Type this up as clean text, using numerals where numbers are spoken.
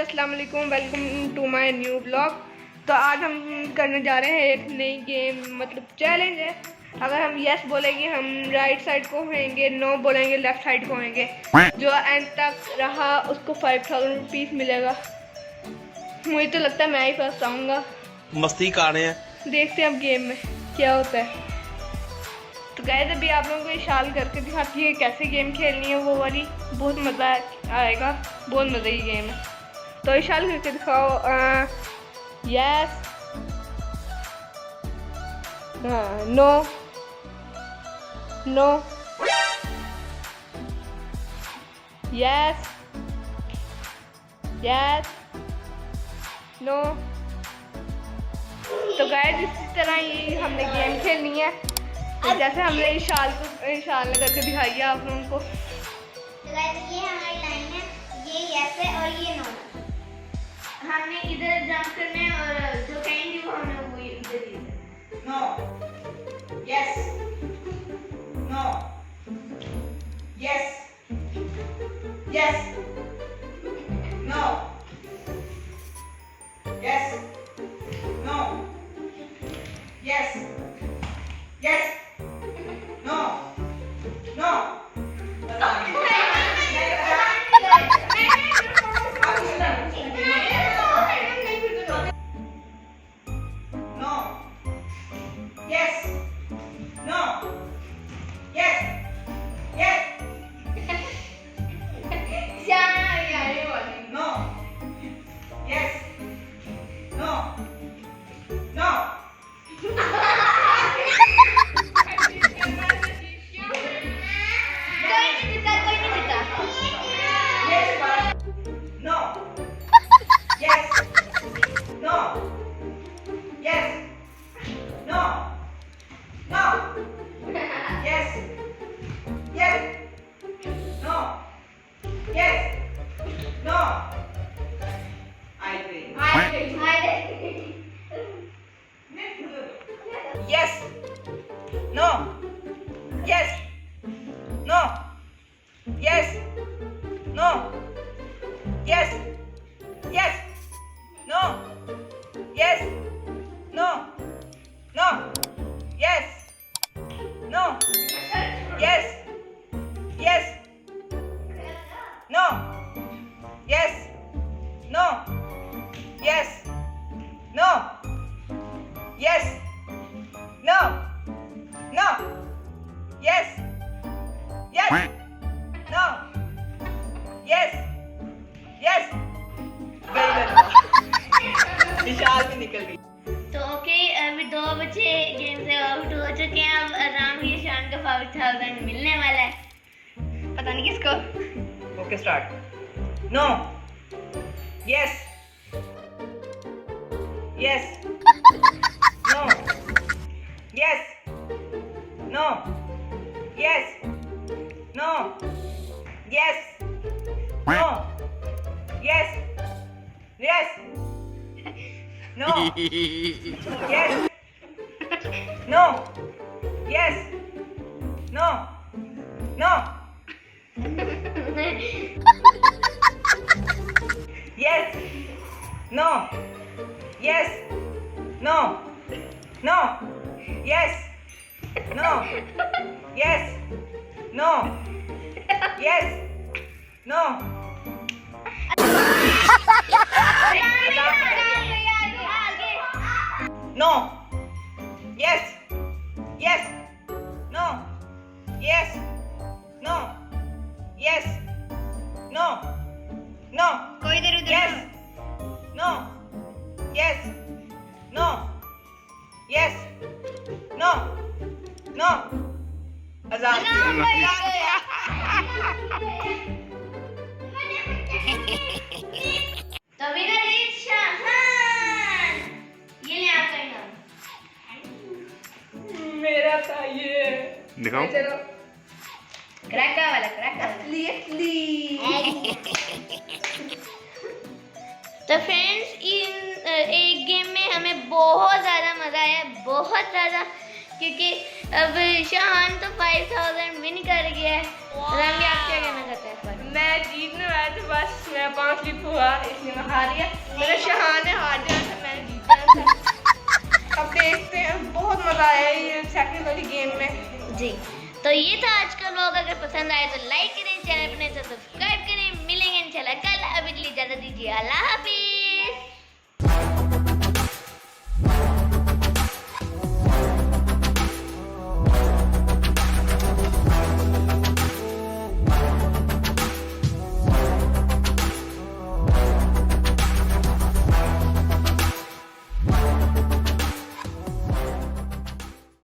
अस्सलाम वालेकुम, welcome to my new blog. तो आज हम करने जा रहे हैं एक नई गेम, मतलब चैलेंज है। अगर हम यस बोलेंगे हम राइट साइड को होंगे, नो बोलेंगे लेफ्ट साइड को होंगे। जो एंड तक रहा उसको 5000 रुपीज़ मिलेगा। मुझे तो लगता है मैं ही फर्स्ट आऊँगा। मस्ती कर रहे हैं, देखते हैं अब गेम में क्या होता है। तो गाइस अभी आप लोगों को इशाल करके दिखाती है कैसे गेम खेलनी है वो वाली। बहुत मज़ा आएगा, बहुत मज़े की गेम है। तो इशाल करके दिखाओ। Yes, no, no, yes, yes, no. तो गाइस इसी तरह ही हमने गेम खेलनी है, तो जैसे हमने इशाल ने करके दिखाई है आप लोगों को। तो गाइस ये हमारी लाइन है, ये यस है और ये नो। हमने इधर जंप करना है और जो कहेंगे वो हमें वो इधर ही है। No, yes, no, yes, yes, no, yes, no, yes, yes, no, no. Yes, no, yes, no, yes, no, yes, yes, no, yes, no, no, yes, no, yes, yes, no, yes, no, yes, no, yes, no, no, yes, yes, no, yes, yes। विशाल भी निकल गई। तो okay, अभी 2 बच्चे game से out हो चुके हैं। अब आराम ही शान का 5000 मिलने वाला है, पता नहीं किसको। Okay start. No, yes, yes, no, yes, no, yes, no, yes, no, yes, yes, no, yes, no, yes, no, no, yes, no, yes, no, no, yes, no, yes, no, yes, no। No, yes, yes, no, yes, no, yes, no, no, कोई इधर उधर yes, no, yes, no, yes, no, no। आजाद तो winner is शाहान। ये ले आपका इनाम। मेरा था ये, दिखाओ। चलो क्रैका वाला, क्रैका असली असली। तो फ्रेंड्स एक गेम में हमें बहुत ज़्यादा मज़ा आया, बहुत ज़्यादा, क्योंकि अब शाहान तो 5000 विन कर गया है। रंगे आप क्या कहना चाहते हैं इस बार? मैं जीतने वाला था, बस मैं 5 लिप हुआ इसलिए मैं हार गया। मेरा शहान ने हार जाना था, मैंने जीता था। अब देखते हैं, बहुत मजा आया ये सेकंड वाली गेम में। जी, तो ये था आज का व्लॉग। अगर पसंद आए तो लाइक करें, चैनल पर नए तो सब्सक्राइब करें। मिलेंगे इंशाल्लाह कल। अभी के लिए इजाजत दीजिए, अल्लाह हाफिज़।